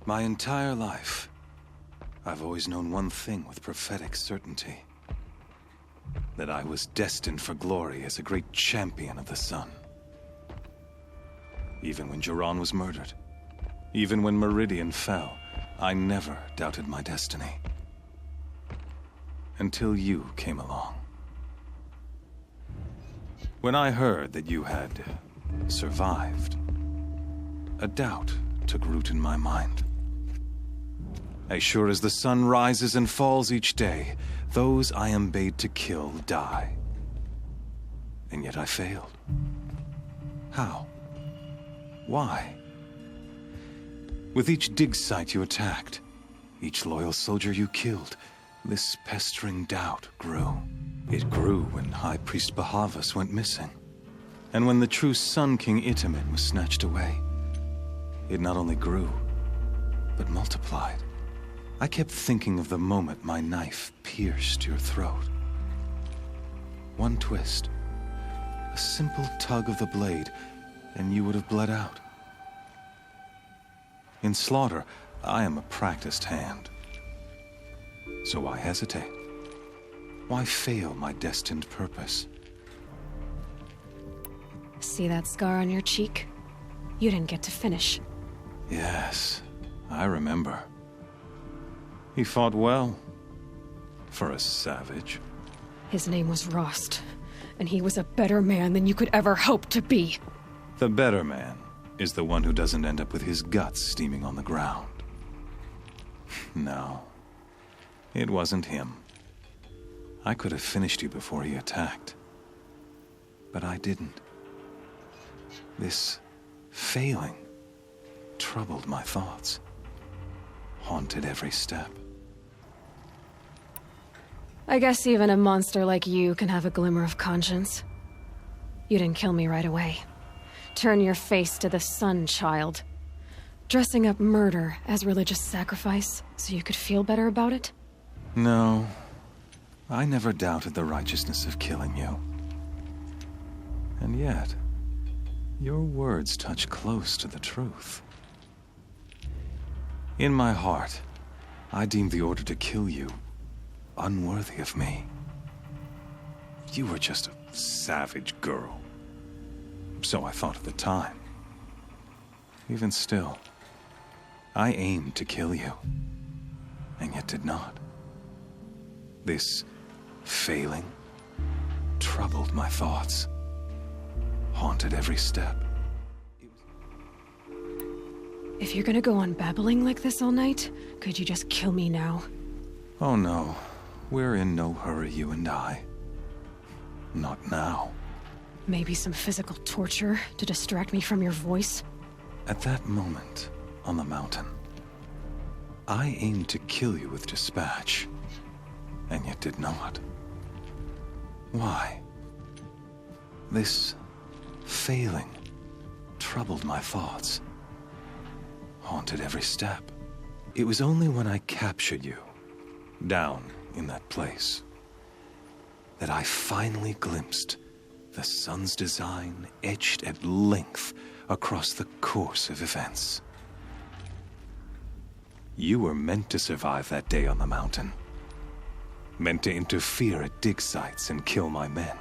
My entire life, I've always known one thing with prophetic certainty. That I was destined for glory as a great champion of the sun. Even when Jiran was murdered, even when Meridian fell, I never doubted my destiny. Until you came along. When I heard that you had survived, a doubt took root in my mind. As sure as the sun rises and falls each day, those I am bade to kill die. And yet I failed. How? Why? With each dig site you attacked, each loyal soldier you killed, this pestering doubt grew. It grew when High Priest Bahavas went missing. And when the true Sun King Itamen was snatched away. It not only grew, but multiplied. I kept thinking of the moment my knife pierced your throat. One twist, a simple tug of the blade, and you would have bled out. In slaughter, I am a practiced hand. So why hesitate? Why fail my destined purpose? See that scar on your cheek? You didn't get to finish. Yes, I remember. He fought well. For a savage. His name was Rost, and he was a better man than you could ever hope to be. The better man is the one who doesn't end up with his guts steaming on the ground. No, it wasn't him. I could have finished you before he attacked. But I didn't. This failing troubled my thoughts, haunted every step. I guess even a monster like you can have a glimmer of conscience. You didn't kill me right away. Turn your face to the sun, child. Dressing up murder as religious sacrifice so you could feel better about it? No, I never doubted the righteousness of killing you. And yet, your words touch close to the truth. In my heart, I deemed the order to kill you unworthy of me. You were just a savage girl. So I thought at the time. Even still, I aimed to kill you, and yet did not. This failing troubled my thoughts, haunted every step. If you're gonna go on babbling like this all night, could you just kill me now? Oh no, we're in no hurry, you and I. Not now. Maybe some physical torture to distract me from your voice? At that moment, on the mountain, I aimed to kill you with dispatch, and yet did not. Why? This failing troubled my thoughts, haunted every step. It was only when I captured you, down in that place, that I finally glimpsed the sun's design etched at length across the course of events. You were meant to survive that day on the mountain. Meant to interfere at dig sites and kill my men.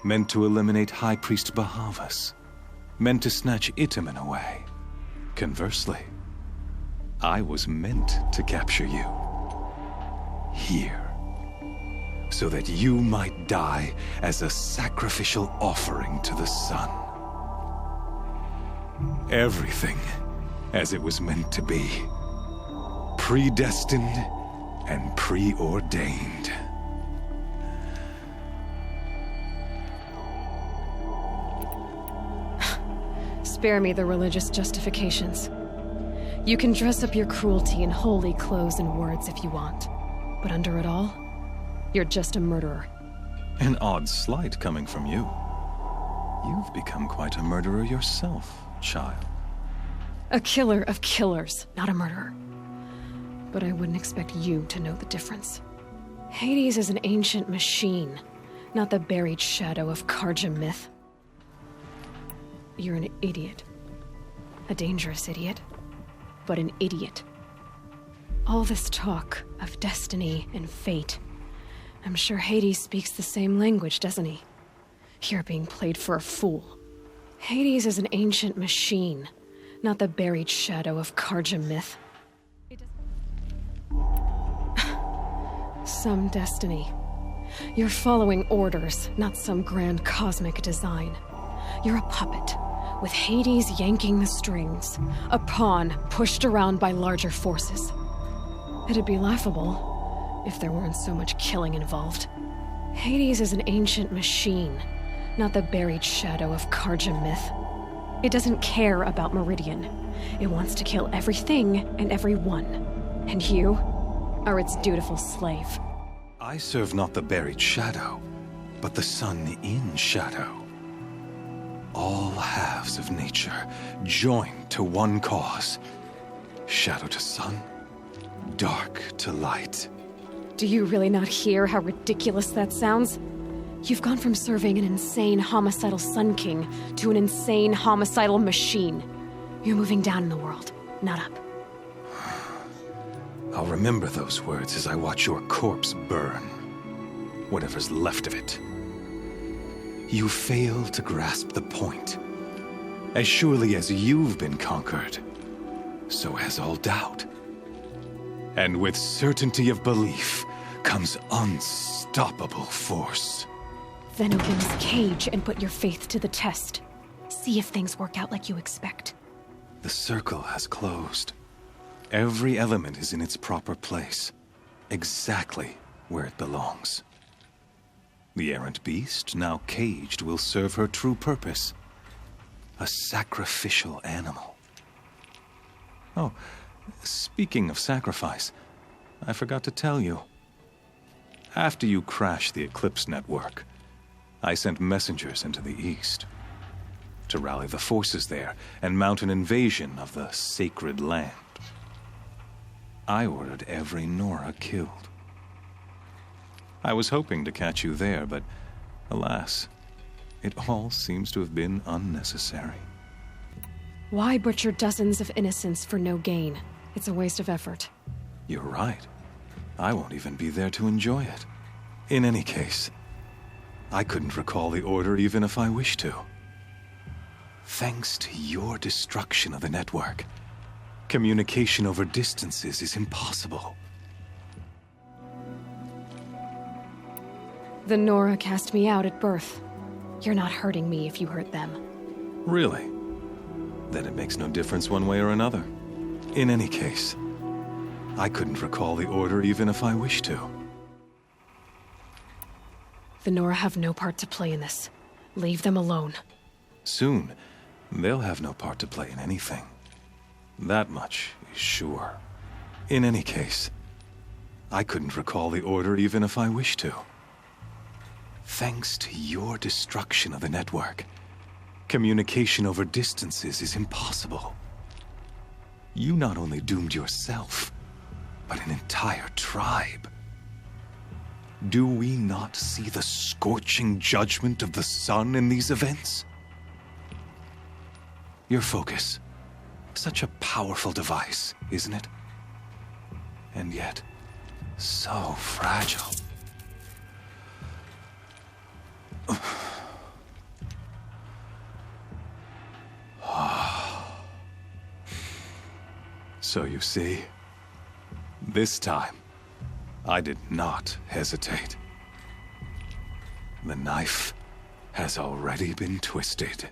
Meant to eliminate High Priest Bahavas. Meant to snatch Itamen away. Conversely, I was meant to capture you. Here. So that you might die as a sacrificial offering to the sun. Everything as it was meant to be. Predestined and preordained. Spare me the religious justifications. You can dress up your cruelty in holy clothes and words if you want. But under it all, you're just a murderer. An odd slight coming from you. You've become quite a murderer yourself, child. A killer of killers, not a murderer. But I wouldn't expect you to know the difference. Hades is an ancient machine, not the buried shadow of Karja myth. You're an idiot. A dangerous idiot. but an idiot. All this talk of destiny and fate. I'm sure Hades speaks the same language, doesn't he? You're being played for a fool. Hades is an ancient machine, not the buried shadow of Karja myth. Some destiny. You're following orders, not some grand cosmic design. You're a puppet, with Hades yanking the strings, a pawn pushed around by larger forces. It'd be laughable if there weren't so much killing involved. Hades is an ancient machine, not the buried shadow of Karja myth. It doesn't care about Meridian. It wants to kill everything and everyone. And you are its dutiful slave. I serve not the buried shadow, but the sun in shadow. All halves of nature joined to one cause. Shadow to sun, dark to light. Do you really not hear how ridiculous that sounds? You've gone from serving an insane homicidal Sun King to an insane homicidal machine. You're moving down in the world, not up. I'll remember those words as I watch your corpse burn. Whatever's left of it. You fail to grasp the point. As surely as you've been conquered, so has all doubt. And with certainty of belief comes unstoppable force. Then open this cage and put your faith to the test. See if things work out like you expect. The circle has closed. Every element is in its proper place, exactly where it belongs. The errant beast, now caged, will serve her true purpose. A sacrificial animal. Oh, speaking of sacrifice, I forgot to tell you. After you crashed the Eclipse network, I sent messengers into the east to rally the forces there and mount an invasion of the sacred land. I ordered every Nora killed. I was hoping to catch you there, but alas, it all seems to have been unnecessary. Why butcher dozens of innocents for no gain? It's a waste of effort. You're right. I won't even be there to enjoy it. In any case, I couldn't recall the order even if I wished to. Thanks to your destruction of the network, communication over distances is impossible. The Nora cast me out at birth. You're not hurting me if you hurt them. Really? Then it makes no difference one way or another. In any case, I couldn't recall the order even if I wished to. The Nora have no part to play in this. Leave them alone. Soon, they'll have no part to play in anything. That much is sure. In any case, I couldn't recall the order even if I wished to. Thanks to your destruction of the network, communication over distances is impossible. You not only doomed yourself, but an entire tribe. Do we not see the scorching judgment of the sun in these events? Your focus. Such a powerful device, isn't it? And yet, so fragile. So you see, this time, I did not hesitate. The knife has already been twisted.